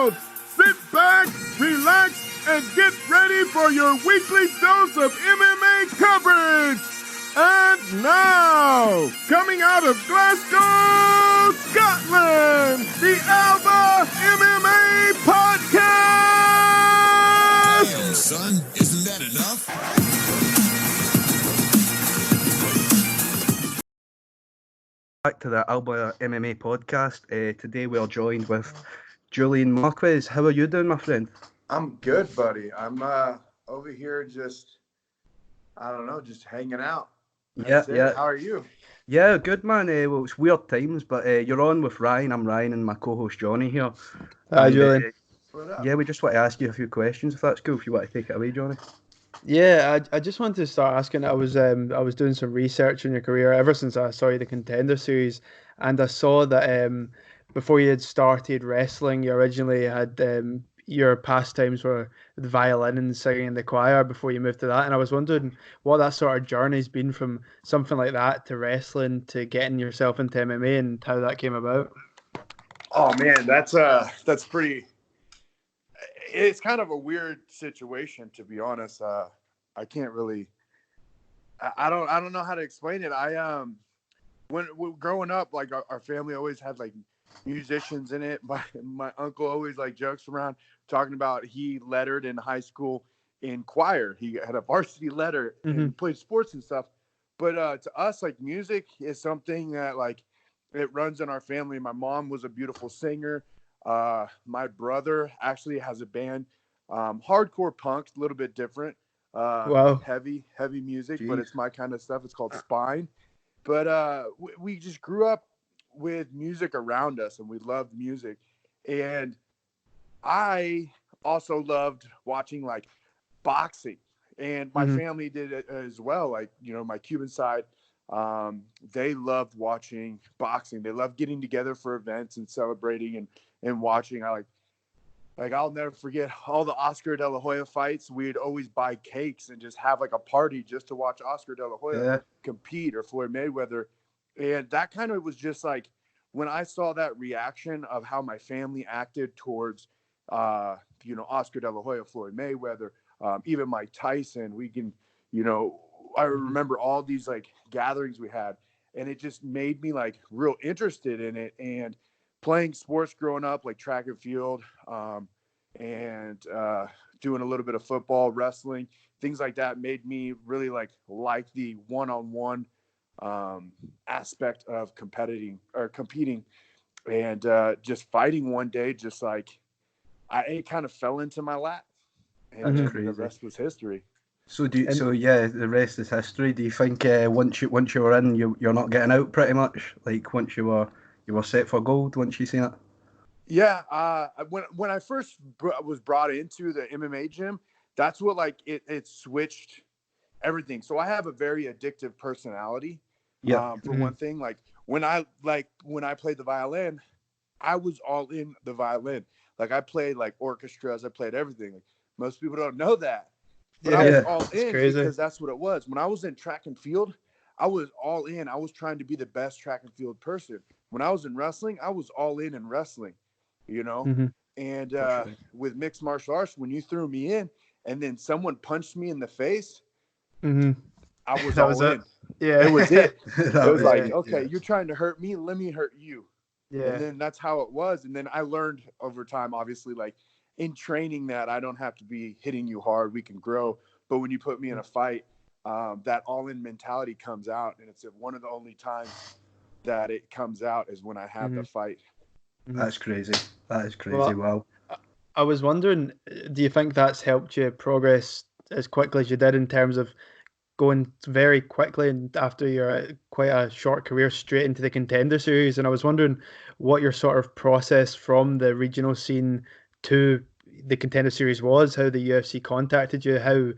world. Sit back, relax, and get ready for your weekly dose of MMA coverage. And now, coming out of Glasgow, Scotland, the Alba MMA podcast. Damn, son, isn't that enough? Back to the Alba MMA podcast. Today we are joined with Julian Marquez. How are you doing, my friend? I'm good, buddy. I'm over here just hanging out. That's it. How are you? Yeah, good, man. Well, it's weird times, but you're on with Ryan. I'm Ryan and my co-host Johnny here. Hi, Julian. Yeah, we just want to ask you a few questions, if that's cool, if you want to take it away, Johnny. Yeah, I just wanted to start asking. I was doing some research on your career ever since I saw you the Contender Series, and I saw that before you had started wrestling, you originally had your pastimes were the violin and singing in the choir before you moved to that. And I was wondering what that sort of journey's been from something like that to wrestling to getting yourself into MMA and how that came about. Oh man, that's pretty. It's kind of a weird situation, to be honest. I can't really. I don't know how to explain it. When growing up, like our family always had like musicians in it. My uncle always like jokes around talking about he lettered in high school in choir. He had a varsity letter and played sports and stuff. But to us, like music is something that like it runs in our family. My mom was a beautiful singer. My brother actually has a band, hardcore punk, a little bit different, Wow. heavy music, Jeez. but it's my kind of stuff. It's called Spine. But we just grew up with music around us and we loved music. And I also loved watching like boxing, and my family did it as well. Like, you know, my Cuban side, they loved watching boxing. They loved getting together for events and celebrating and watching. Like I'll never forget all the Oscar De La Hoya fights. We'd always buy cakes and just have like a party just to watch Oscar De La Hoya compete, or Floyd Mayweather. And that kind of was just like when I saw that reaction of how my family acted towards, Oscar De La Hoya, Floyd Mayweather, even Mike Tyson. I remember all these like gatherings we had, and it just made me like real interested in it. And playing sports growing up, like track and field, and doing a little bit of football, wrestling, things like that made me really like the one-on-one aspect of competing, and just fighting one day, just like it kind of fell into my lap, and then the rest was history. So the rest is history. Do you think once you were in, you're not getting out pretty much? Like once you were set for gold once you seen it? Yeah. When I first was brought into the MMA gym, that's what like it switched everything. So I have a very addictive personality. Yeah. For one thing, like when I played the violin, I was all in the violin. Like I played like orchestras, I played everything. Like, most people don't know that. But I was all in because that's what it was. When I was in track and field, I was all in. I was trying to be the best track and field person. When I was in wrestling, I was all in wrestling, you know? And with mixed martial arts, when you threw me in and then someone punched me in the face, I was all in. Yeah, it was it. It was like, it. okay, you're trying to hurt me. Let me hurt you. Yeah. And then that's how it was. And then I learned over time, obviously, like in training, that I don't have to be hitting you hard. We can grow. But when you put me in a fight, that all-in mentality comes out. And it's one of the only times that it comes out is when I have the fight. That's crazy. That is crazy. Wow. I was wondering, do you think that's helped you progress as quickly as you did in terms of going very quickly and after your quite a short career straight into the Contender Series? And I was wondering what your sort of process from the regional scene to the Contender Series was, how the UFC contacted you, how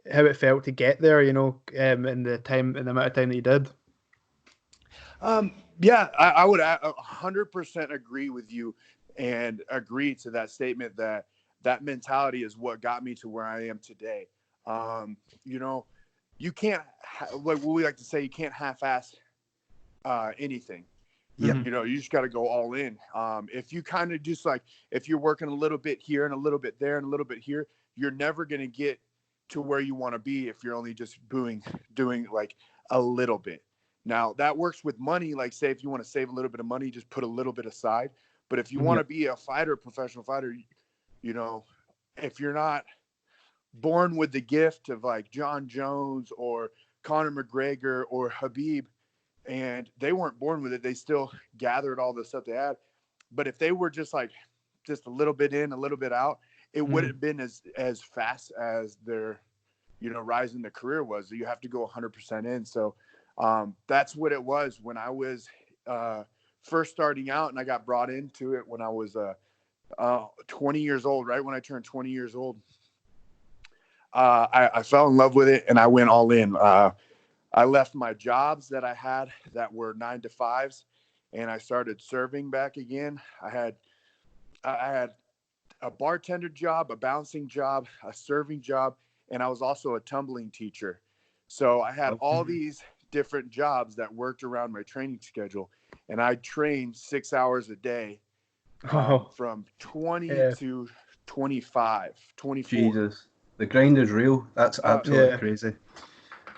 it felt to get there, in the amount of time that you did. Yeah, I would 100% agree with you and agree to that statement that mentality is what got me to where I am today. You can't, like we like to say, you can't half-ass anything. Yeah. You know, you just got to go all in. If you kind of just like, if you're working a little bit here and a little bit there and a little bit here, you're never going to get to where you want to be if you're only just doing like a little bit. Now that works with money. Like, say, if you want to save a little bit of money, just put a little bit aside. But if you want to be a fighter, professional fighter, you know, if you're not born with the gift of like John Jones or Conor McGregor or Habib, and they weren't born with it, they still gathered all the stuff they had. But if they were just like just a little bit in, a little bit out, it wouldn't have been as fast as their, you know, rise in the career was. You have to go 100% in. So that's what it was when I was first starting out, and I got brought into it when I was 20 years old. Right when I turned 20 years old, I fell in love with it, and I went all in. I left my jobs that I had that were 9 to 5s, and I started serving back again. I had a bartender job, a bouncing job, a serving job, and I was also a tumbling teacher. So I had all these different jobs that worked around my training schedule, and I trained 6 hours a day from 20 to 25, 24. Jesus. The grind is real. That's absolutely crazy.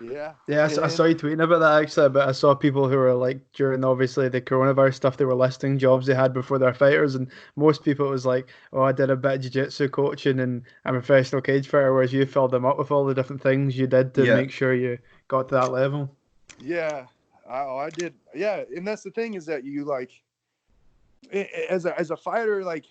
Yeah. Yeah, I saw you tweeting about that actually, but I saw people who were like, during obviously the coronavirus stuff, they were listing jobs they had before they're fighters, and most people it was like, oh, I did a bit of jiu-jitsu coaching and I'm a professional cage fighter, whereas you filled them up with all the different things you did to make sure you got to that level. Yeah, I did. Yeah, and that's the thing, is that you like, as a fighter, like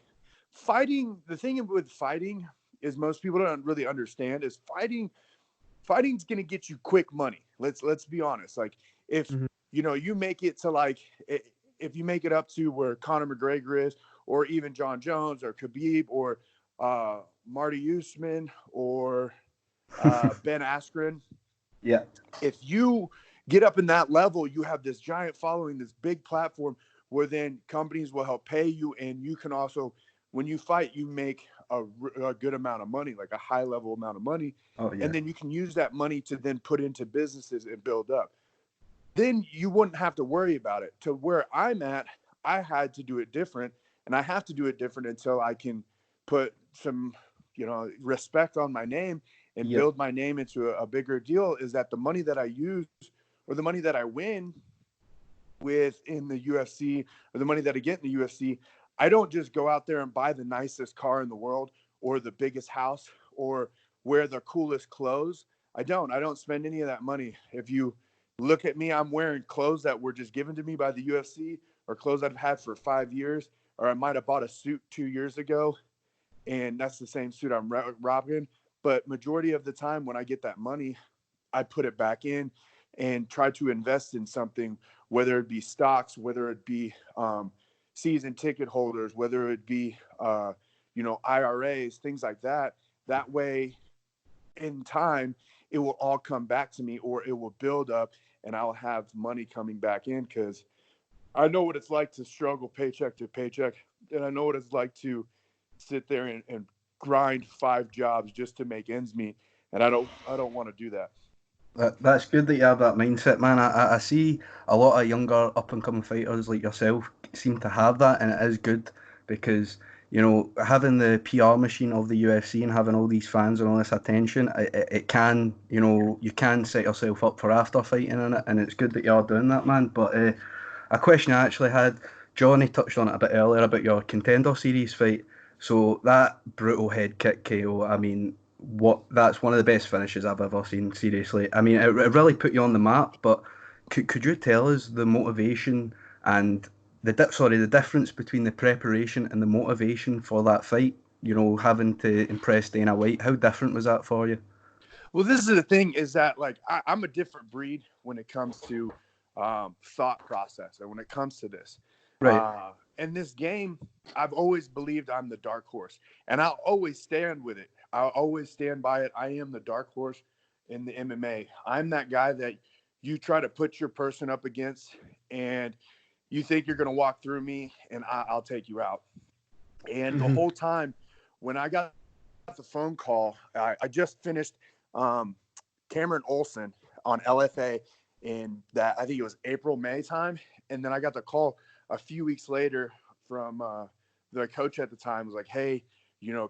fighting, the thing with fighting is most people don't really understand is fighting's going to get you quick money. Let's be honest. Like, if you know, you make it to like, if you make it up to where Conor McGregor is, or even John Jones or Khabib or Marty Usman or Ben Askren. Yeah. If you get up in that level, you have this giant following, this big platform where then companies will help pay you. And you can also, when you fight, you make a good amount of money, like a high level amount of money. And then you can use that money to then put into businesses and build up. Then you wouldn't have to worry about it. To where I'm at, I had to do it different, and I have to do it different until I can put some, you know, respect on my name and build my name into a bigger deal. Is that the money that I use or the money that I win with in the UFC, or the money that I get in the UFC, I don't just go out there and buy the nicest car in the world or the biggest house or wear the coolest clothes. I don't spend any of that money. If you look at me, I'm wearing clothes that were just given to me by the UFC, or clothes I've had for 5 years, or I might have bought a suit 2 years ago, and that's the same suit I'm rocking. But majority of the time when I get that money, I put it back in and try to invest in something, whether it be stocks, whether it be season ticket holders, whether it be, you know, IRAs, things like that. That way, in time, it will all come back to me, or it will build up, and I'll have money coming back in, because I know what it's like to struggle paycheck to paycheck, and I know what it's like to sit there and grind 5 jobs just to make ends meet, and I don't want to do that. That's good that you have that mindset, man. I see a lot of younger up-and-coming fighters like yourself seem to have that, and it is good because, you know, having the PR machine of the UFC and having all these fans and all this attention, it can, you know, you can set yourself up for after fighting in it, and it's good that you are doing that, man. But a question I actually had, Johnny touched on it a bit earlier about your Contender Series fight. So that brutal head kick KO, I mean, that's one of the best finishes I've ever seen, seriously. I mean, it really put you on the map, but could you tell us the motivation and the difference between the preparation and the motivation for that fight? You know, having to impress Dana White, how different was that for you? Well, this is the thing, is that like I'm a different breed when it comes to thought process, and when it comes to this. Right. In this game, I've always believed I'm the dark horse, and I'll always stand with it. I'll always stand by it. I am the dark horse in the MMA. I'm that guy that you try to put your person up against, and you think you're going to walk through me, and I'll take you out. And the whole time when I got the phone call, I just finished Cameron Olson on LFA in that, I think it was April, May time. And then I got the call a few weeks later from the coach at the time was like, hey,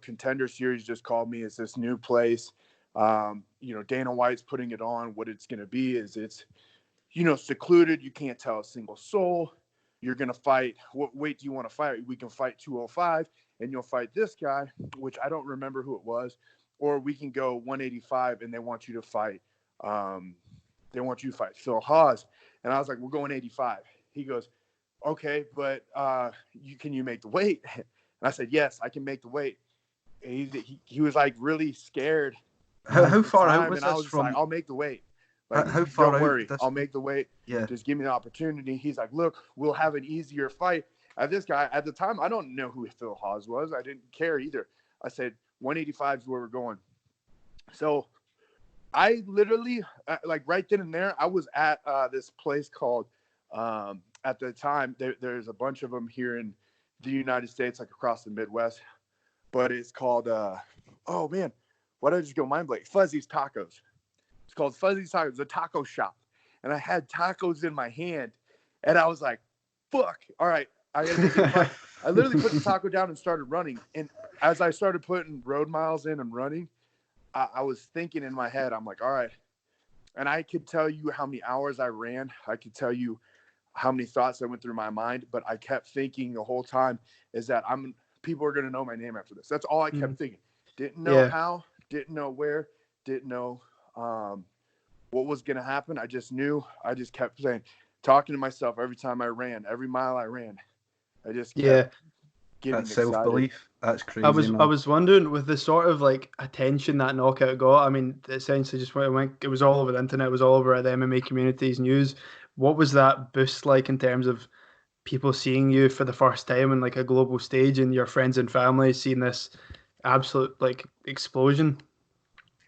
Contender Series just called me. It's this new place. Dana White's putting it on. What it's going to be is it's, secluded. You can't tell a single soul. You're going to fight. What weight do you want to fight? We can fight 205 and you'll fight this guy, which I don't remember who it was. Or we can go 185 and they want you to fight. Phil Hawes. And I was like, we're going 85. He goes, okay, but can you make the weight? And I said, yes, I can make the weight. He was like really scared. How far out was and I this was from? like, I'll make the weight. Like, How far don't out worry, this I'll from? make the weight. Yeah. Just give me the opportunity. He's like, look, we'll have an easier fight. This guy, at the time, I don't know who Phil Hawes was. I didn't care either. I said, 185 is where we're going. So I literally, like right then and there, I was at this place called, at the time, there's a bunch of them here in the United States, like across the Midwest. But it's called, oh man, why did I just go mind blank? Fuzzy's Tacos. It's called Fuzzy's Tacos. It's a taco shop. And I had tacos in my hand. And I was like, fuck. All right. I literally put the taco down and started running. And as I started putting road miles in and running, I was thinking in my head, I'm like, all right. And I could tell you how many hours I ran. I could tell you how many thoughts that went through my mind. But I kept thinking the whole time is that people are going to know my name after this. That's all I kept thinking. Didn't know how, didn't know where, didn't know what was going to happen. I just knew. I just kept talking to myself every time I ran, every mile I ran. I just kept getting That's excited. self-belief. That's crazy. I was wondering, with the sort of like attention that knockout got, I mean, essentially just went, it was all over the internet, it was all over the MMA community's news. What was that boost like in terms of people seeing you for the first time on like a global stage and your friends and family seeing this absolute like explosion?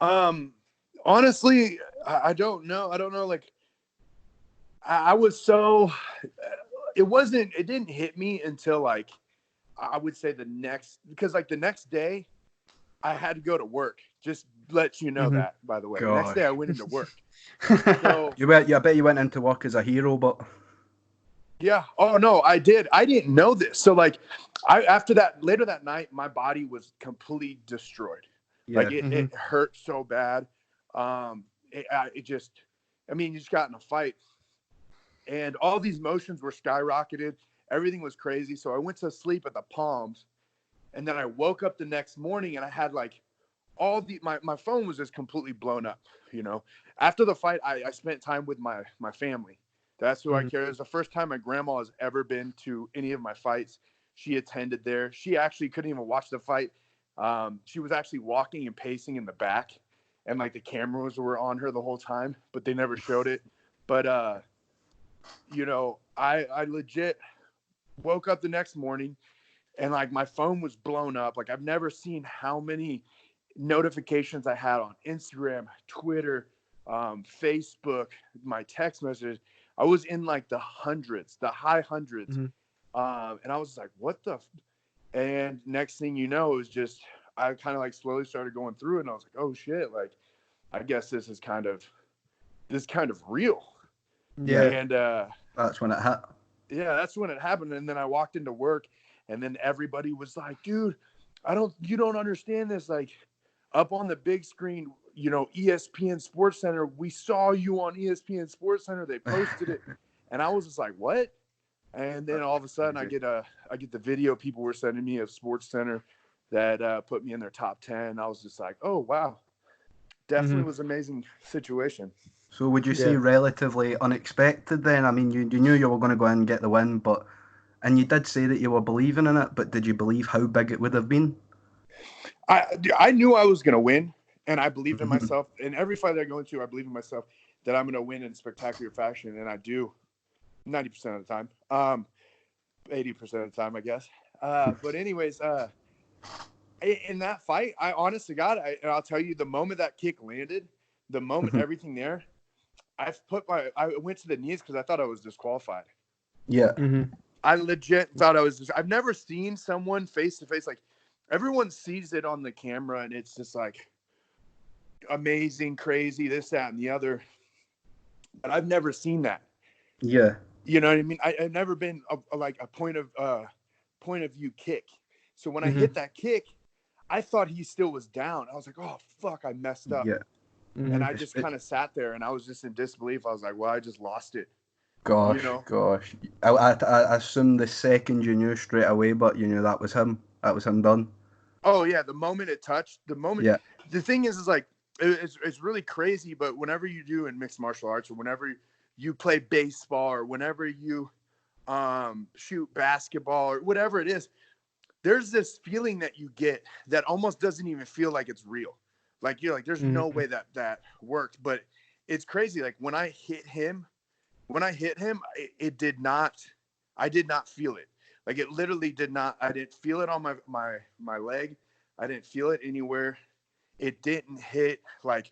Honestly, I don't know. Like, I was so, it didn't hit me until like, I would say the next day I had to go to work. Just let you know that, by the way. The next day I went into work. So I bet you went into work as a hero, but yeah. Oh no, I did. I didn't know this. So like later that night, my body was completely destroyed. yeah. Like it hurt so bad. You just got in a fight and all these emotions were skyrocketed. Everything was crazy. So I went to sleep at the Palms and then I woke up the next morning and I had like my phone was just completely blown up. After the fight, I spent time with my family. That's who I care. It was the first time my grandma has ever been to any of my fights. She attended there. She actually couldn't even watch the fight. She was actually walking and pacing in the back and like the cameras were on her the whole time, but they never showed it. But, I legit woke up the next morning and like my phone was blown up. Like I've never seen how many notifications I had on Instagram, Twitter, Facebook, my text messages. I was in like the hundreds, the high hundreds. And I was like, what the? And next thing you know, it was just, I kind of like slowly started going through it. And I was like, oh shit. Like, I guess this is kind of real. Yeah. And that's when it hit. Yeah, that's when it happened. And then I walked into work and then everybody was like, dude, you don't understand this. Like up on the big screen, ESPN Sports Center, we saw you on ESPN Sports Center. They posted it. And I was just like, what? And then all of a sudden I get the video people were sending me of Sports Center that put me in their top 10. I was just like, oh, wow. Definitely was an amazing situation. So would you say relatively unexpected then? I mean, you knew you were going to go in and get the win, and you did say that you were believing in it, but did you believe how big it would have been? I knew I was going to win, and I believed in myself. In every fight that I go into, I believe in myself that I'm going to win in spectacular fashion, and I do 90% of the time, 80% of the time, I guess. But anyways, in that fight, I honest to God, and I'll tell you, the moment that kick landed, the moment everything there, I went to the knees because I thought I was disqualified. Yeah. I legit thought I've never seen someone face to face. Like everyone sees it on the camera and it's just like amazing, crazy, this, that, and the other. But I've never seen that. Yeah. You know what I mean? I've never been like a point of view kick. So when I hit that kick, I thought he still was down. I was like, oh fuck, I messed up. Yeah. And I just kind of sat there and I was just in disbelief. I was like, well, I just lost it. Gosh, You know? gosh. I assumed the second you knew straight away, but you knew that was him. That was him done. Oh yeah, the moment it touched, Yeah. The thing is like it's really crazy. But whenever you do in mixed martial arts, or whenever you play baseball, or whenever you shoot basketball, or whatever it is, there's this feeling that you get that almost doesn't even feel like it's real. Like you're like, there's no way that worked. But it's crazy. Like when I hit him, it did not. I did not feel it. Like it literally did not. I didn't feel it on my leg. I didn't feel it anywhere. It didn't hit like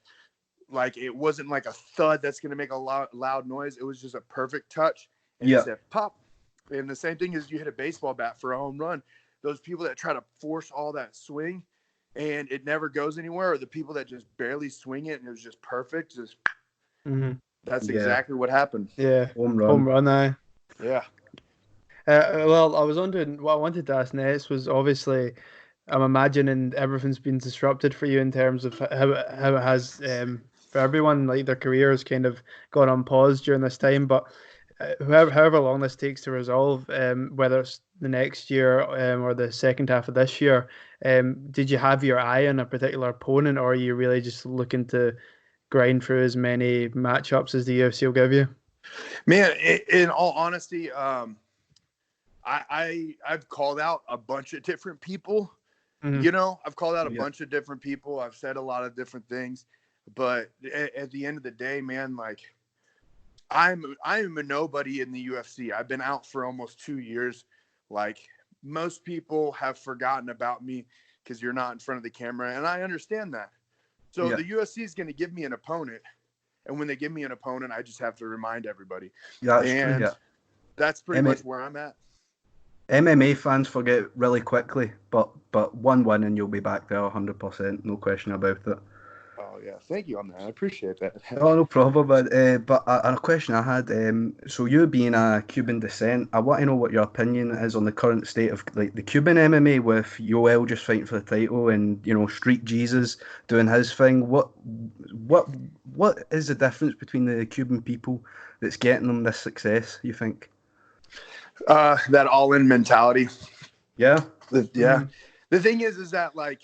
it wasn't like a thud that's gonna make a loud noise. It was just a perfect touch, and it said pop. And the same thing as you hit a baseball bat for a home run. Those people that try to force all that swing, and it never goes anywhere, or the people that just barely swing it and it was just perfect. Just that's exactly what happened. Yeah, home run. Home run, aye. Yeah. Well, I was wondering, what I wanted to ask next was, obviously, I'm imagining everything's been disrupted for you in terms of how it has for everyone, like their careers kind of gone on pause during this time. But however long this takes to resolve, whether it's the next year or the second half of this year, did you have your eye on a particular opponent, or are you really just looking to grind through as many matchups as the UFC will give you? Man, in all honesty, I've called out a bunch of different people. You know, I've called out a bunch of different people. I've said a lot of different things, but at the end of the day, man, like I'm a nobody in the UFC. I've been out for almost 2 years. Like most people have forgotten about me because you're not in front of the camera, and I understand that. So the UFC is going to give me an opponent, and when they give me an opponent, I just have to remind everybody. That's pretty much where I'm at. MMA fans forget really quickly, but one win and you'll be back there 100%, no question about it. Oh yeah, thank you on that. I appreciate that. Oh, no problem. But a question I had. So you being a Cuban descent, I want to know what your opinion is on the current state of like the Cuban MMA with Yoel just fighting for the title and Street Jesus doing his thing. What is the difference between the Cuban people that's getting them this success, you think? That all-in mentality. Yeah. The thing is that like,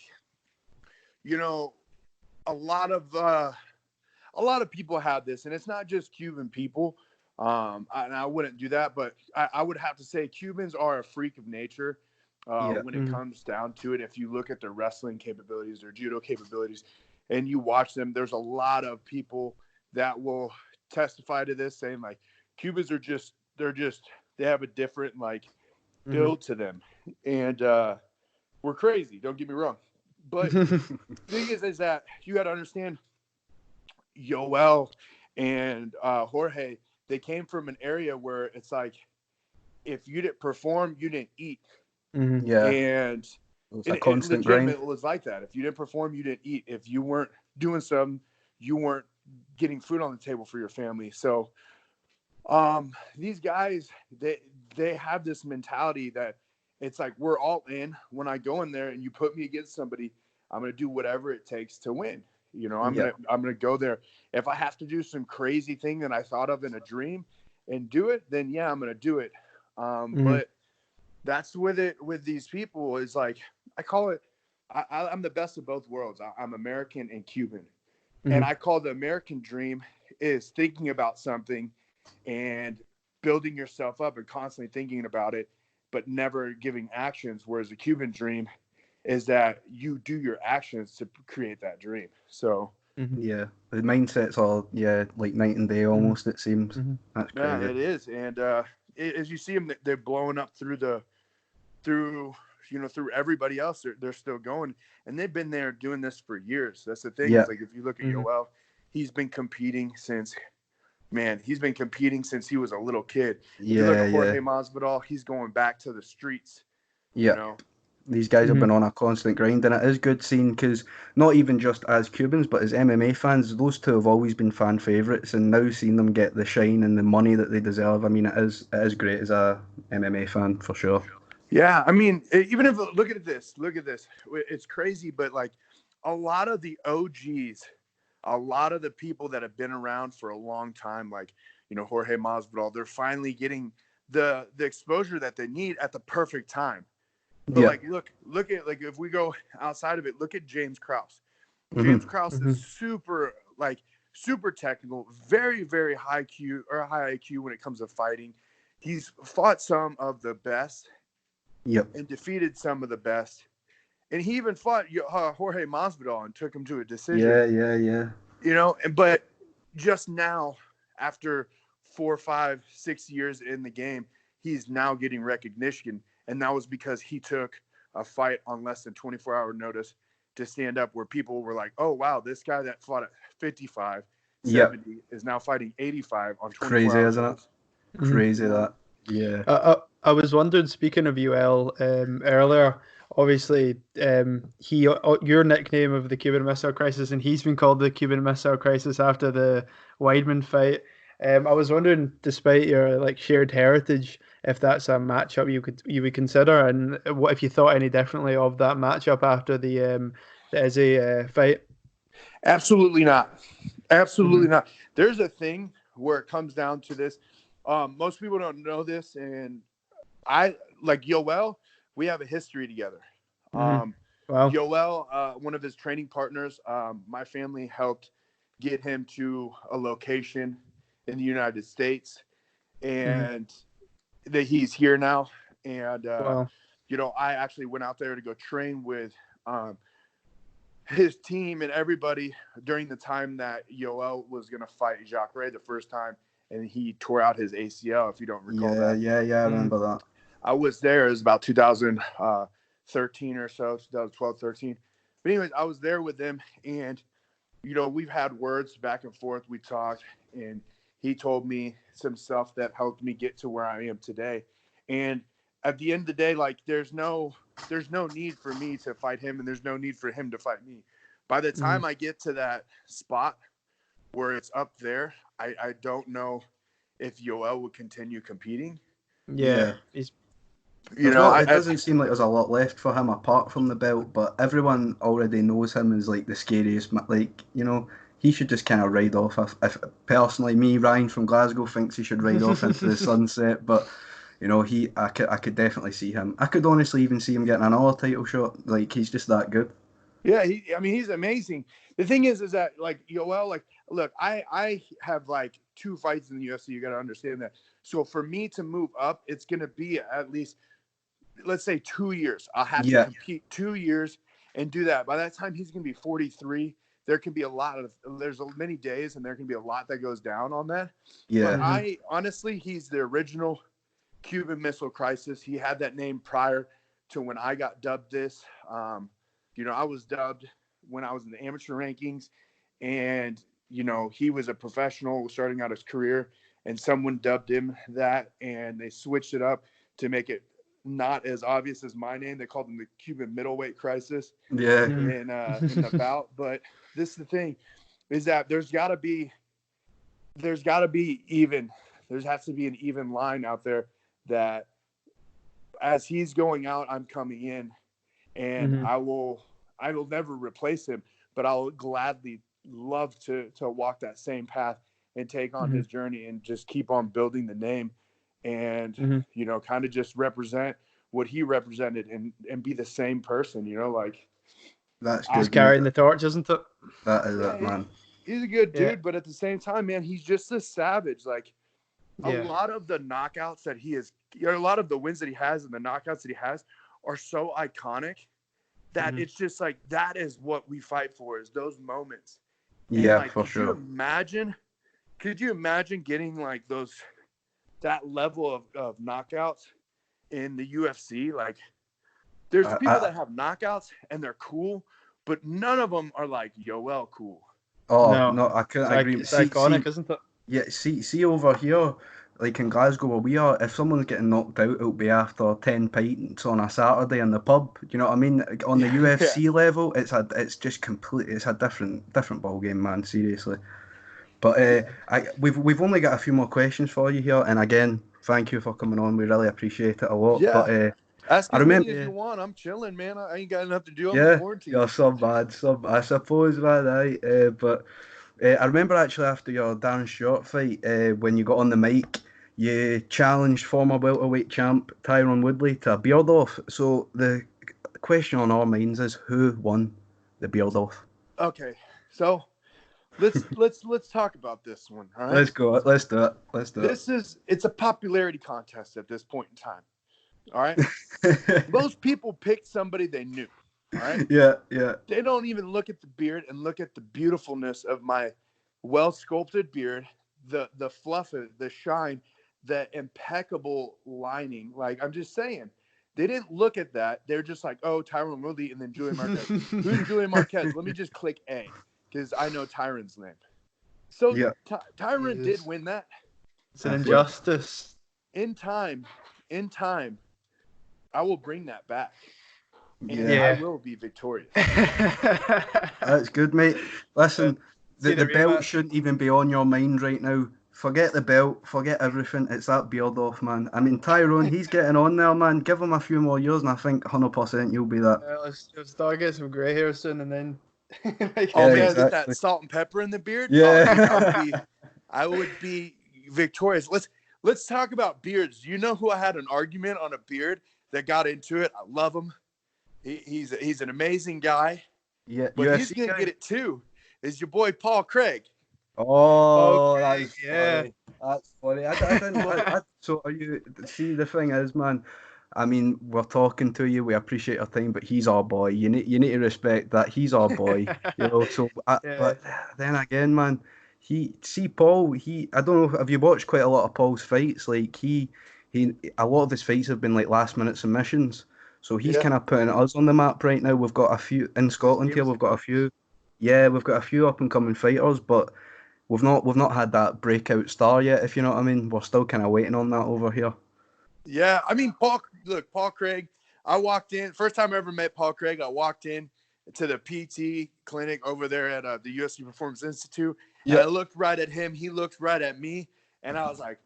a lot of people have this, and it's not just Cuban people. And I wouldn't do that, but I would have to say Cubans are a freak of nature when it comes down to it. If you look at their wrestling capabilities, their judo capabilities, and you watch them, there's a lot of people that will testify to this, saying like Cubans they have a different like build to them, and we're crazy. Don't get me wrong, but the thing is that you got to understand, Yoel and Jorge, they came from an area where it's like, if you didn't perform, you didn't eat. Yeah, and it's a constant grind. It was like that. If you didn't perform, you didn't eat. If you weren't doing something, you weren't getting food on the table for your family. So these guys, they have this mentality that it's like, we're all in. When I go in there and you put me against somebody, I'm going to do whatever it takes to win. I'm going to go there. If I have to do some crazy thing that I thought of in a dream and do it, then yeah, I'm going to do it. But that's with these people is like, I call it, I'm the best of both worlds. I'm American and Cuban. And I call the American dream is thinking about something and building yourself up and constantly thinking about it, but never giving actions. Whereas the Cuban dream is that you do your actions to create that dream. So yeah, the mindsets are like night and day almost. It seems that's crazy. Yeah, it is. And as you see them, they're blowing up through everybody else. They're still going, and they've been there doing this for years. That's the thing. It's like, if you look at Yoel, he's been competing since he was a little kid. If you look at Jorge Masvidal, he's going back to the streets. These guys have been on a constant grind, and it is good seeing, because not even just as Cubans, but as MMA fans, those two have always been fan favourites, and now seeing them get the shine and the money that they deserve, I mean, it is great as a MMA fan, for sure. Yeah, I mean, even if look at this, it's crazy, but like a lot of the OGs, a lot of the people that have been around for a long time, like, you know, Jorge Masvidal, they're finally getting the exposure that they need at the perfect time. But like, look at, like, if we go outside of it, look at James Krause. James Krause is super technical, very, very high IQ when it comes to fighting. He's fought some of the best. And defeated some of the best. And he even fought Jorge Masvidal and took him to a decision. Yeah. You know, but just now, after 4, 5, 6 years in the game, he's now getting recognition. And that was because he took a fight on less than 24-hour notice to stand up, where people were like, oh, wow, this guy that fought at 55, 70 is now fighting 85 on 24 Crazy, hours. isn't it? Crazy that. Yeah. I was wondering, speaking of UL earlier, obviously your nickname of the Cuban Missile Crisis, and he's been called the Cuban Missile Crisis after the Weidman fight. I was wondering, despite your like shared heritage, if that's a matchup you would consider, and what if you thought any differently of that matchup after the Izzy fight? Absolutely not. Absolutely not. There's a thing where it comes down to this. Most people don't know this, and I like Yoel. We have a history together. Wow. Yoel, one of his training partners, my family helped get him to a location in the United States, and that he's here now. And you know, I actually went out there to go train with his team and everybody during the time that Yoel was going to fight Jacques Ray the first time, and he tore out his ACL, if you don't recall that. Yeah, I remember that. I was there. It was about 2013 or so, 2012, 13. But anyways, I was there with them, and, you know, we've had words back and forth. We talked, and he told me some stuff that helped me get to where I am today. And at the end of the day, like, there's no need for me to fight him, and there's no need for him to fight me. By the time I get to that spot where it's up there, I don't know if Yoel would continue competing. Yeah. He's, you know, it doesn't seem like there's a lot left for him apart from the belt, but everyone already knows him as like the scariest. Like, you know, he should just kind of ride off. If personally, me, Ryan from Glasgow, thinks he should ride off into the sunset, but you know, I could definitely see him. I could honestly even see him getting another title shot. Like, he's just that good. Yeah, he's amazing. The thing is that, like, Yoel, like, look, I have like 2 fights in the UFC. You got to understand that. So for me to move up, it's going to be at least, let's say, 2 years. I'll have to compete 2 years and do that. By that time, he's going to be 43. There's many days, and there can be a lot that goes down on that. Yeah. But honestly, he's the original Cuban Missile Crisis. He had that name prior to when I got dubbed this. You know, I was dubbed when I was in the amateur rankings, and, you know, he was a professional starting out his career, and someone dubbed him that, and they switched it up to make it not as obvious as my name. They called him the Cuban Middleweight Crisis. Yeah. In the bout. But this is the thing, is that there has to be an even line out there, that as he's going out, I'm coming in, and I will never replace him, but I'll gladly love to walk that same path and take on his journey and just keep on building the name, and you know, kind of just represent what he represented and be the same person, you know, like, that's good. Just carrying the torch, isn't it? That is it, man. He's a good dude, but at the same time, man, he's just a savage. Like, a lot of the knockouts that he is, a lot of the wins that he has and the knockouts that he has are so iconic that it's just like, that is what we fight for, is those moments. Yeah, like, for sure. Could you imagine getting like that level of knockouts in the UFC? Like, there's people that have knockouts and they're cool, but none of them are like Yoel cool. Oh, no, I couldn't agree. It's iconic, isn't it? Yeah, see over here, like in Glasgow where we are, if someone's getting knocked out, it'll be after 10 pints on a Saturday in the pub. Do you know what I mean? On the UFC level, it's just complete. It's a different ball game, man. Seriously. But we've only got a few more questions for you here, and again, thank you for coming on. We really appreciate it a lot. Yeah. But Ask I as many remember, as you want. I'm chilling, man. I ain't got enough to do. I'm in yeah, quarantine. you're so bad, I suppose, man. But I remember actually after your Darren Short fight, when you got on the mic, you challenged former welterweight champ Tyron Woodley to a beard off. So the question on our minds is, who won the beard off? Okay, so let's talk about this one. All right, Let's go. Let's do it. It's a popularity contest at this point in time. All right, most people picked somebody they knew. All right. Yeah. They don't even look at the beard and look at the beautifulness of my well-sculpted beard, the fluff, the shine, the impeccable lining. Like, I'm just saying, they didn't look at that. They're just like, oh, Tyron Woodley and then Julian Marquez. Who's Julian Marquez? Let me just click A because I know Tyron's name. So Yeah. Tyron did win that. It's an injustice. In time, I will bring that back. And Yeah. I will be victorious. That's good, mate. Listen, the belt shouldn't even be on your mind right now. Forget the belt, forget everything. It's that beard off, man. I mean, Tyrone, he's getting on there, man. Give him a few more years, and I think 100% you'll be that. Let's start getting some grey hair soon, and then. Get that salt and pepper in the beard. Yeah, I would be victorious. Let's talk about beards. You know who I had an argument on a beard that got into it? I love him. He's an amazing guy. Yeah, but he's gonna get it too. Is your boy Paul Craig? Oh, okay, funny. That's funny. I didn't. So are you? See, the thing is, man. I mean, we're talking to you. We appreciate your time, but he's our boy. You need to respect that. He's our boy. So, but then again, man, Paul. I don't know. Have you watched quite a lot of Paul's fights? Like a lot of his fights have been like last minute submissions. So he's kind of putting us on the map right now. We've got a few in Scotland here. We've got a few. Yeah, we've got a few up and coming fighters, but we've not had that breakout star yet. If you know what I mean, we're still kind of waiting on that over here. Yeah, I mean, Paul Craig. I walked in first time I ever met Paul Craig. I walked in to the PT clinic over there at the UFC Performance Institute. Yeah. And I looked right at him. He looked right at me, and I was like,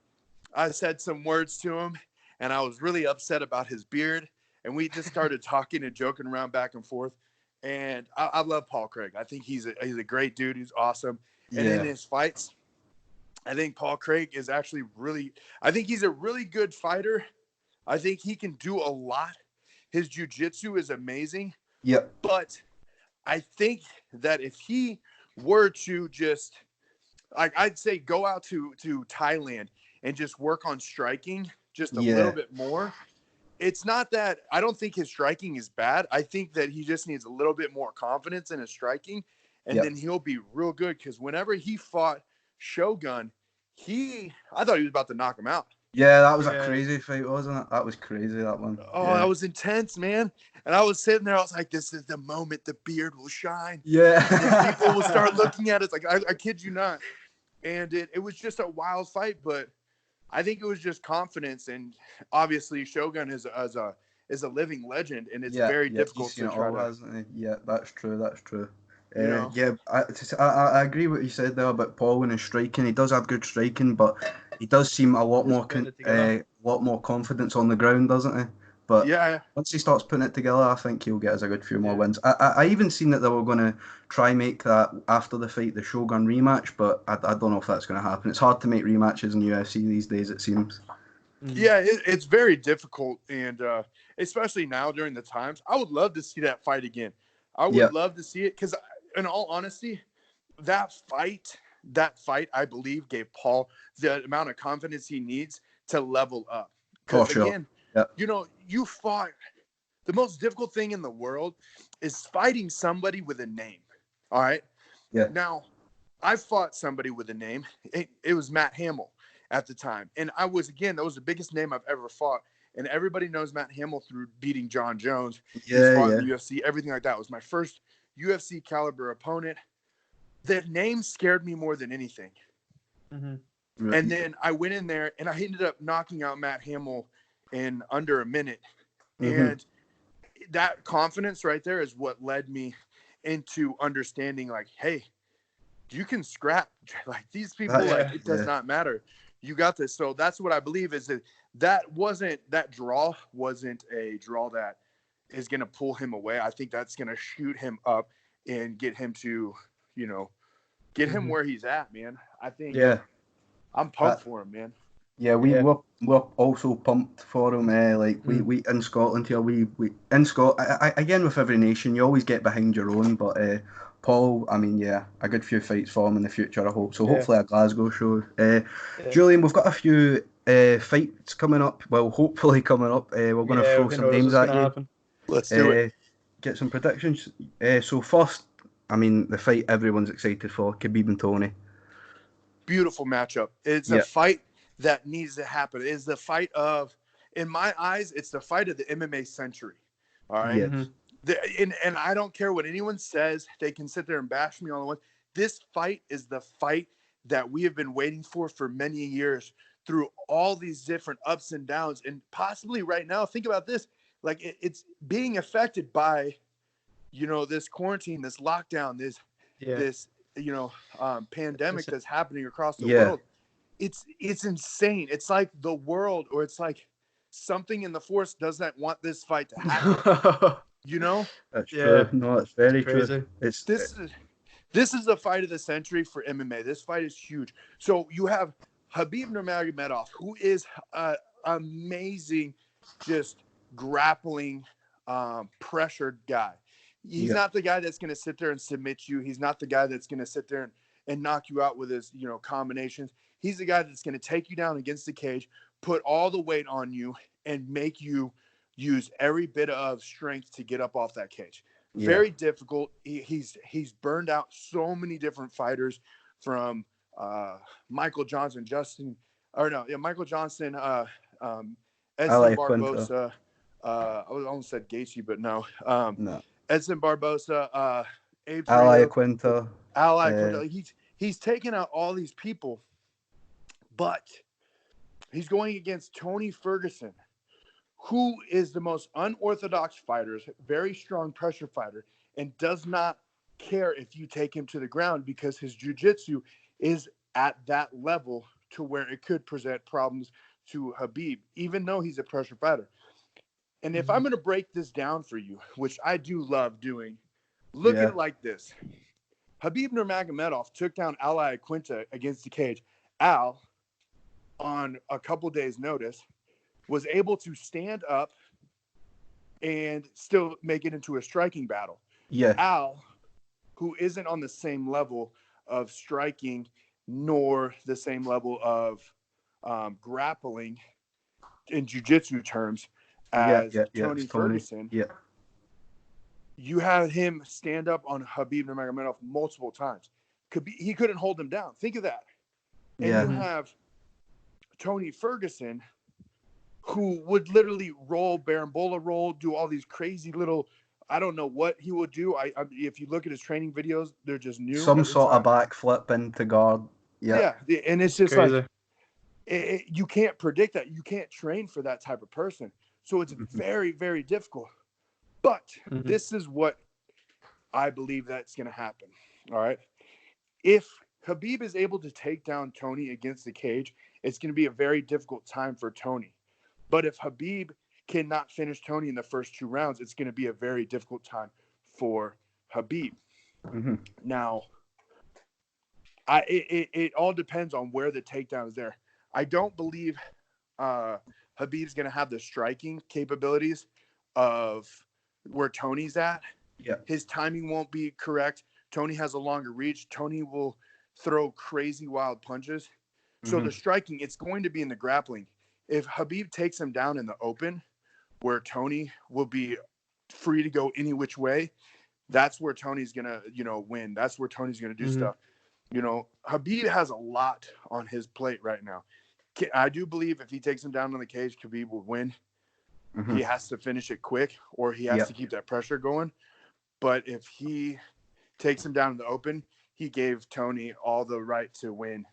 I said some words to him, and I was really upset about his beard. And we just started talking and joking around back and forth. And I love Paul Craig. I think he's a great dude. He's awesome. And in his fights, I think Paul Craig is actually I think he's a really good fighter. I think he can do a lot. His jiu-jitsu is amazing. Yep. But I think that if he were to just, like, I'd say go out to Thailand and just work on striking just a little bit more. It's not that I don't think his striking is bad. I think that he just needs a little bit more confidence in his striking, and then he'll be real good. Because whenever he fought Shogun, I thought he was about to knock him out. Yeah, that was a crazy fight, wasn't it? That was crazy, that one. Oh, that was intense, man. And I was sitting there, I was like, this is the moment the beard will shine. Yeah. And people will start looking at it. It's like, I kid you not. And it was just a wild fight, but I think it was just confidence, and obviously Shogun is a living legend, and it's very difficult to try to. Yeah, that's true. I agree with what you said there about Paul and his striking. He does have good striking, but he does seem a lot more confidence on the ground, doesn't he? But once he starts putting it together, I think he'll get us a good few more wins. I even seen that they were going to try make that after the fight the Shogun rematch, but I don't know if that's going to happen. It's hard to make rematches in UFC these days, it seems. Yeah, it's very difficult, and especially now during the times. I would love to see that fight again. I would love to see it because, in all honesty, that fight, I believe, gave Paul the amount of confidence he needs to level up. Because again, you fought. The most difficult thing in the world is fighting somebody with a name. All right. Yeah. Now, I fought somebody with a name. It was Matt Hamill at the time, and that was the biggest name I've ever fought. And everybody knows Matt Hamill through beating John Jones. He's fought in the UFC, everything like that. It was my first UFC caliber opponent. The name scared me more than anything. Mm-hmm. Right. And then I went in there and I ended up knocking out Matt Hamill in under a minute. And that confidence right there is what led me into understanding, like, hey, you can scrap. Like, these people, it does not matter. You got this. So that's what I believe is that draw wasn't a draw that is going to pull him away. I think that's going to shoot him up and get him to, get him where he's at, man. I think I'm pumped for him, man. Yeah, we're also pumped for him. We in Scotland here, we in Scotland, again with every nation, you always get behind your own. But Paul, I mean, a good few fights for him in the future, I hope. So hopefully a Glasgow show. Julian, we've got a few fights coming up. Well, hopefully coming up. We're going to throw some names at you. Happen. Let's do it. Get some predictions. So first, I mean, the fight everyone's excited for, Khabib and Tony. Beautiful matchup. It's a fight that needs to happen. It's the fight of, in my eyes, it's the fight of the MMA century. All right. And I don't care what anyone says. They can sit there and bash me on one. This fight is the fight that we have been waiting for many years through all these different ups and downs. And possibly right now, think about this, like it's being affected by, this quarantine, this lockdown, this pandemic that's happening across the world. It's insane. It's like the world, or it's like something in the force doesn't want this fight to happen. That's true. No, it's very true. This is the fight of the century for MMA. This fight is huge. So you have Khabib Nurmagomedov, who is an amazing, just grappling, pressured guy. He's not the guy that's going to sit there and submit you. He's not the guy that's going to sit there and knock you out with his, combinations. He's the guy that's going to take you down against the cage, put all the weight on you, and make you use every bit of strength to get up off that cage. Very difficult. He's burned out so many different fighters, from Michael Johnson, Michael Johnson, Edson Barbosa. I almost said Gaethje, but no. Edson Barbosa, Ali Quinto. He's taken out all these people, but he's going against Tony Ferguson, who is the most unorthodox fighter, very strong pressure fighter, and does not care if you take him to the ground, because his jiu-jitsu is at that level to where it could present problems to Khabib, even though he's a pressure fighter. And if I'm going to break this down for you, which I do love doing, look at it like this. Khabib Nurmagomedov took down Ali Quinta against the cage. Al, on a couple days' notice, was able to stand up and still make it into a striking battle. Al, who isn't on the same level of striking nor the same level of grappling in jiu-jitsu terms as Tony Ferguson, you had him stand up on Khabib Nurmagomedov multiple times. He couldn't hold him down. Think of that. And you have Tony Ferguson, who would literally roll, Barambola roll, do all these crazy little, I don't know what he would do. If you look at his training videos, they're just new. Some sort of backflip into guard. Yeah, and it's just crazy. Like, you can't predict that. You can't train for that type of person. So it's very, very difficult. But this is what I believe that's going to happen. All right. If Khabib is able to take down Tony against the cage, it's going to be a very difficult time for Tony. But if Khabib cannot finish Tony in the first 2 rounds, it's going to be a very difficult time for Khabib. Now, it all depends on where the takedown is there. I don't believe Khabib's going to have the striking capabilities of where Tony's at. His timing won't be correct. Tony has a longer reach. Tony will throw crazy wild punches. So the striking, it's going to be in the grappling. If Khabib takes him down in the open, where Tony will be free to go any which way, that's where Tony's going to, win. That's where Tony's going to do stuff. Khabib has a lot on his plate right now. I do believe if he takes him down in the cage, Khabib will win. He has to finish it quick, or he has to keep that pressure going. But if he takes him down in the open, he gave Tony all the right to win.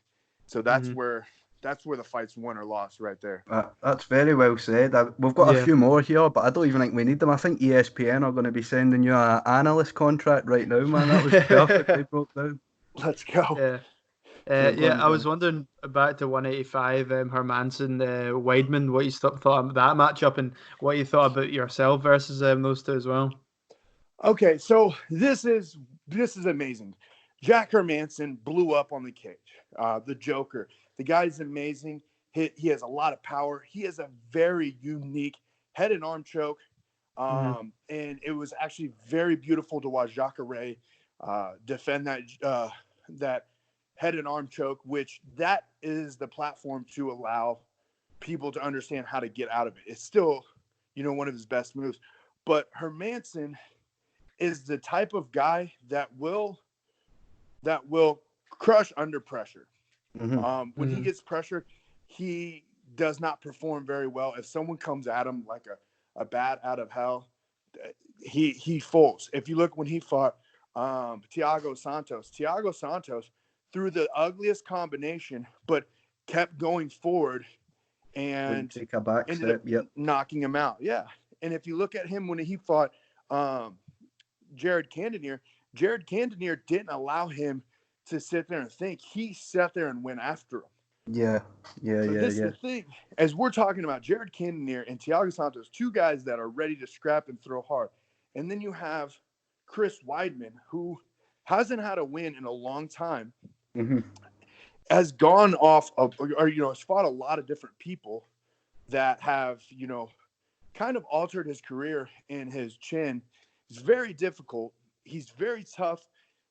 So that's where the fight's won or lost right there. That's very well said. We've got a few more here, but I don't even think we need them. I think ESPN are going to be sending you an analyst contract right now, man. That was perfectly broke down. Let's go. Yeah. I was wondering back to 185, Hermanson, Weidman, what you thought of that matchup and what you thought about yourself versus those two as well. Okay, so this is amazing. Jack Hermanson blew up on the cage. The Joker. The guy's amazing. He has a lot of power. He has a very unique head and arm choke. And it was actually very beautiful to watch Jacare defend that head and arm choke, which that is the platform to allow people to understand how to get out of it. It's still, one of his best moves. But Hermanson is the type of guy that will crush under pressure. When he gets pressured, he does not perform very well. If someone comes at him like a bat out of hell, he folds. If you look when he fought Thiago Santos threw the ugliest combination, but kept going forward and take a back ended step. up knocking him out. Yeah. And if you look at him when he fought Jared Cannonier didn't allow him to sit there and think. He sat there and went after him. This is the thing. As we're talking about Jared Cannonier and Thiago Santos, two guys that are ready to scrap and throw hard. And then you have Chris Weidman, who hasn't had a win in a long time, has gone off of, has fought a lot of different people that have, kind of altered his career and his chin. It's very difficult. He's very tough.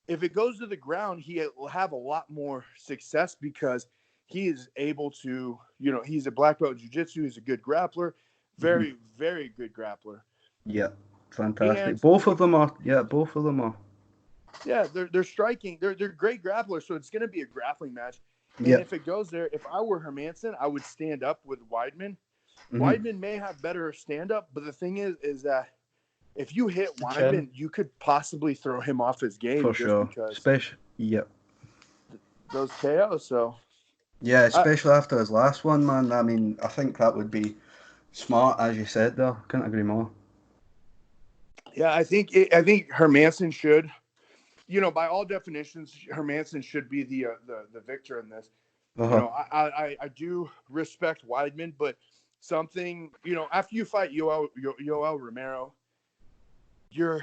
If it goes to the ground, he will have a lot more success because he is able to, he's a black belt in jiu-jitsu. He's a good grappler, very, very good grappler. Yeah, fantastic. And both of them are. Yeah, they're striking. They're great grapplers, so it's going to be a grappling match. And if it goes there, if I were Hermanson, I would stand up with Weidman. Weidman may have better stand-up, but the thing is that if you hit Weidman, you could possibly throw him off his game. For just sure. Because those KOs, so. Yeah, especially after his last one, man. I mean, I think that would be smart, as you said there. Couldn't agree more. Yeah, I think Hermanson should, by all definitions, Hermanson should be the victor in this. I do respect Weidman, but something, after you fight Yoel Romero, you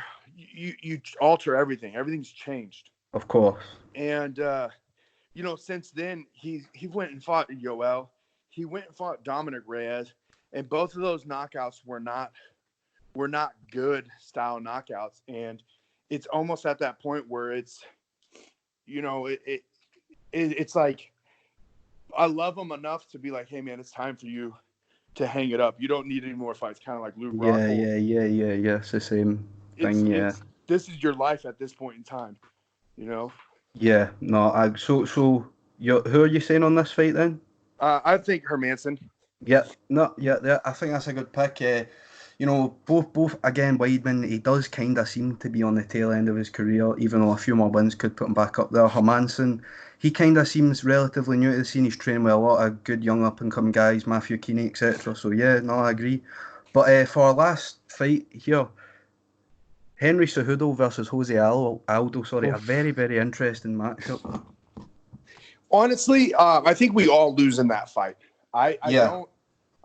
alter everything. Everything's changed. Of course. And since then he went and fought Yoel. He went and fought Dominic Reyes, and both of those knockouts were not good style knockouts. And it's almost at that point where it's, it's like I love him enough to be like, hey man, it's time for you to hang it up. You don't need any more fights. Kind of like Luke Rockhold. Yeah. It's the same thing. This is your life at this point in time, Yeah. No. So who are you saying on this fight then? I think Hermanson. Yeah. I think that's a good pick. Both again, Weidman, he does kind of seem to be on the tail end of his career, even though a few more wins could put him back up there. Hermanson, he kind of seems relatively new to the scene. He's training with a lot of good young up-and-coming guys, Matthew Keeney, etc. So, I agree. But for our last fight here, Henry Cejudo versus Jose Aldo, a very, very interesting matchup. Honestly, I think we all lose in that fight. I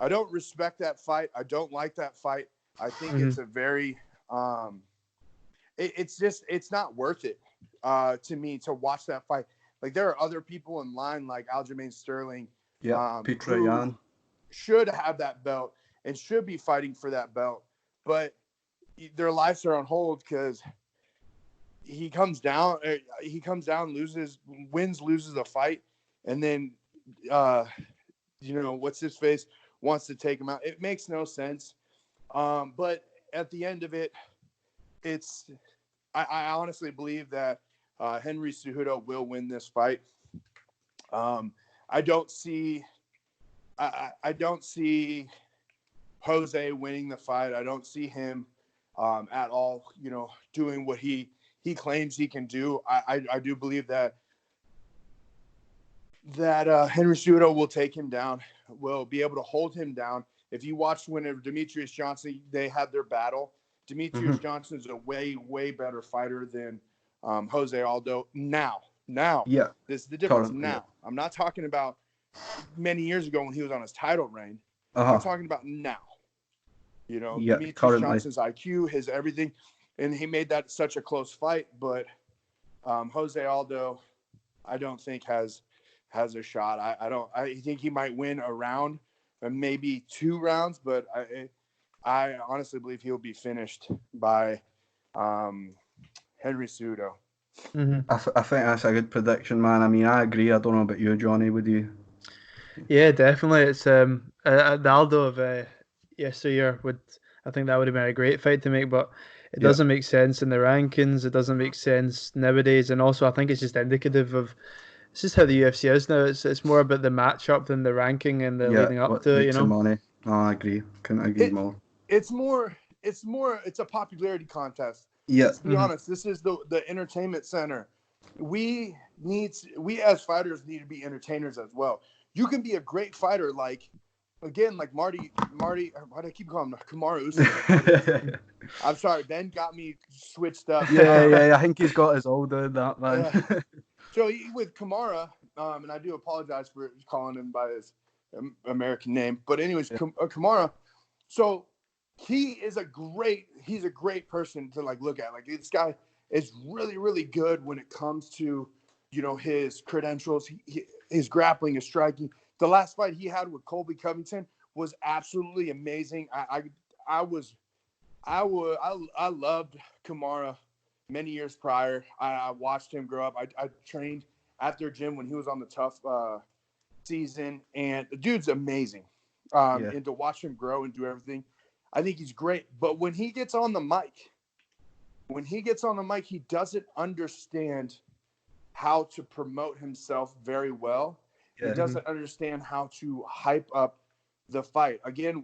don't respect that fight. I don't like that fight. I think it's a very it's not worth it to me to watch that fight. Like there are other people in line like Aljamain Sterling, Petra Yan should have that belt and should be fighting for that belt, but their lives are on hold because he comes down, loses the fight, and then what's his face wants to take him out. It makes no sense. But at the end of it, I honestly believe that Henry Cejudo will win this fight. I don't see Jose winning the fight. I don't see him at all, doing what he claims he can do. I do believe that that Henry Cejudo will take him down, will be able to hold him down. If you watched whenever Demetrius Johnson, they had their battle, Demetrius Johnson is a way, way better fighter than Jose Aldo now. Yeah, This is the difference. currently, Now, I'm not talking about many years ago when he was on his title reign. Uh-huh. I'm talking about now. You know, Yeah, Demetrius currently. Johnson's IQ, his everything, and he made that such a close fight. But Jose Aldo, I don't think has a shot. I think he might win a round, maybe 2 rounds, but I honestly believe he'll be finished by Henry Cejudo. I think that's a good prediction, man. I mean, I agree. I don't know about you, Johnny. Would you? Yeah, definitely. It's the Aldo of yesteryear would. I think that would have been a great fight to make, but it doesn't make sense in the rankings. It doesn't make sense nowadays, and also I think it's just indicative of. It's just how the UFC is now. It's more about the matchup than the ranking and the leading up What to it. makes the money? No, I agree. Couldn't agree more. It's a popularity contest. Yeah. Let's be honest. This is the entertainment center. We as fighters need to be entertainers as well. You can be a great fighter, like Marty. Why do I keep calling him Kamaru Usman? I'm sorry, Ben got me switched up. Yeah. I think he's got his Aldo in that, man. So with Kamara, and I do apologize for calling him by his American name, but anyways, Kamara. So he's a great person to look at. Like, this guy is really, really good when it comes to, his credentials, his grappling, his striking. The last fight he had with Colby Covington was absolutely amazing. I loved Kamara many years prior. I watched him grow up. I trained at their gym when he was on the tough season, and the dude's amazing. And to watch him grow and do everything, I think he's great. But when he gets on the mic, he doesn't understand how to promote himself very well. He doesn't understand how to hype up the fight. Again,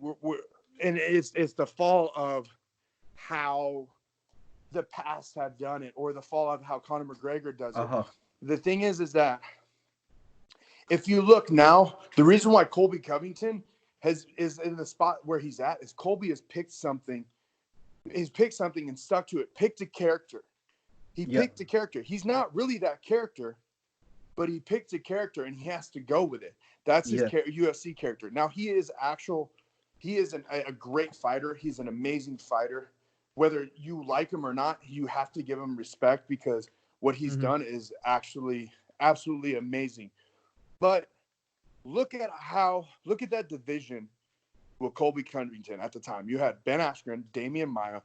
and it's the fall of how the past have done it, or the fall of how Conor McGregor does it. The thing is that if you look now, the reason why Colby Covington is in the spot where he's at is Colby has picked something. He's picked something and stuck to it. Picked a character. He picked a character. He's not really that character, but he picked a character and he has to go with it. That's his UFC character. Now he is a great fighter. He's an amazing fighter. Whether you like him or not, you have to give him respect because what he's done is actually absolutely amazing. But look at that division with Colby Covington at the time. You had Ben Askren, Damian Maia,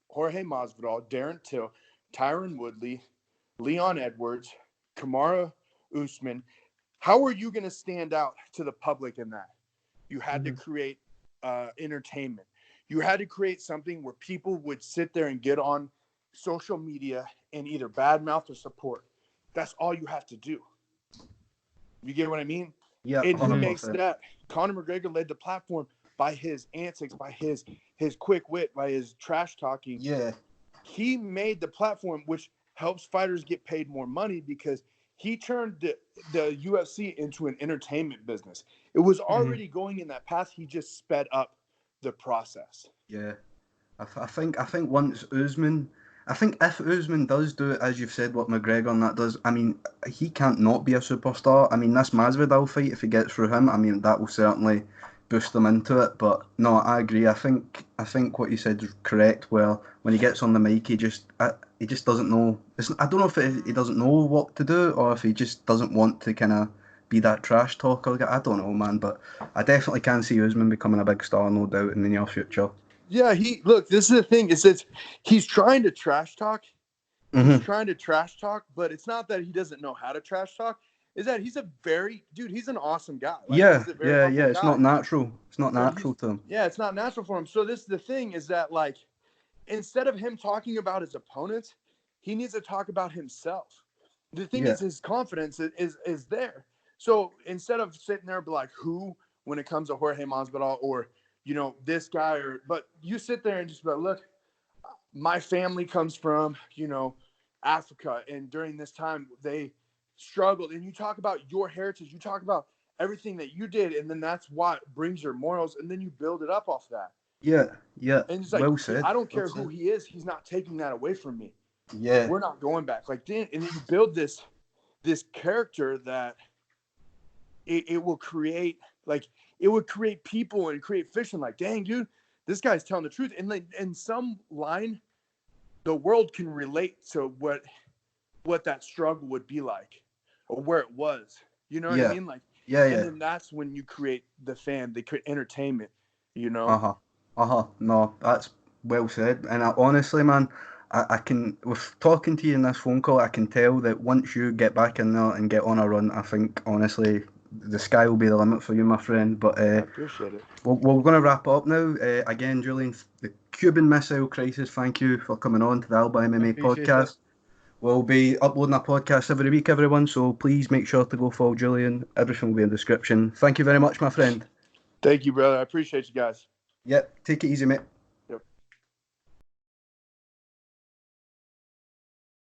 Jorge Masvidal, Darren Till, Tyron Woodley, Leon Edwards, Kamaru Usman. How are you going to stand out to the public in that? You had to create entertainment. You had to create something where people would sit there and get on social media and either badmouth or support. That's all you have to do. You get what I mean? Yeah. And he makes that. Conor McGregor led the platform by his antics, by his quick wit, by his trash talking. Yeah. He made the platform, which helps fighters get paid more money because he turned the UFC into an entertainment business. It was already going in that path. He just sped up the process. Yeah. I think once Usman, I think if Usman does do it, as you've said, what McGregor and that does, I mean, he can't not be a superstar. I mean, this Masvidal fight, if he gets through him, I mean, that will certainly boost him into it. But no, I agree. I think what you said is correct. Well, when he gets on the mic, he just doesn't know. I don't know if he doesn't know what to do or if he just doesn't want to kind of be that trash talker. I don't know, man. But I definitely can see Usman becoming a big star, no doubt, in the near future. Yeah, this is the thing. He's trying to trash talk. He's trying to trash talk, but it's not that he doesn't know how to trash talk. Is that he's an awesome guy. Yeah. It's not natural. It's not natural to him. Yeah, it's not natural for him. So this is the thing is that instead of him talking about his opponents, he needs to talk about himself. The thing is his confidence is there. So instead of sitting there and be like, who, when it comes to Jorge Masvidal or, this guy, but you sit there and just be like, look, my family comes from, Africa. And during this time, they struggled, and you talk about your heritage, you talk about everything that you did, and then that's what brings your morals, and then you build it up off that. Yeah. And it's like, Well said. I don't care Well who said. he is, he's not taking that away from me. Yeah. We're not going back. Like, then, and then you build this character that it will create, like, it would create people and create fiction. Like, dang, dude, this guy's telling the truth. And like, in some line, the world can relate to what that struggle would be like, or where it was. You know what I mean? Like, Yeah. and then that's when you create the fan, they create entertainment, you know? No, that's well said. And honestly, man, I can, with talking to you in this phone call, I can tell that once you get back in there and get on a run, I think, honestly, the sky will be the limit for you, my friend. But I appreciate it. we're going to wrap up now. Again, Julian, the Cuban Missile Crisis, thank you for coming on to the Alba MMA podcast. We'll be uploading a podcast every week, everyone, so please make sure to go follow Julian. Everything will be in the description. Thank you very much, my friend. Thank you, brother. I appreciate you guys. Yep, take it easy, mate.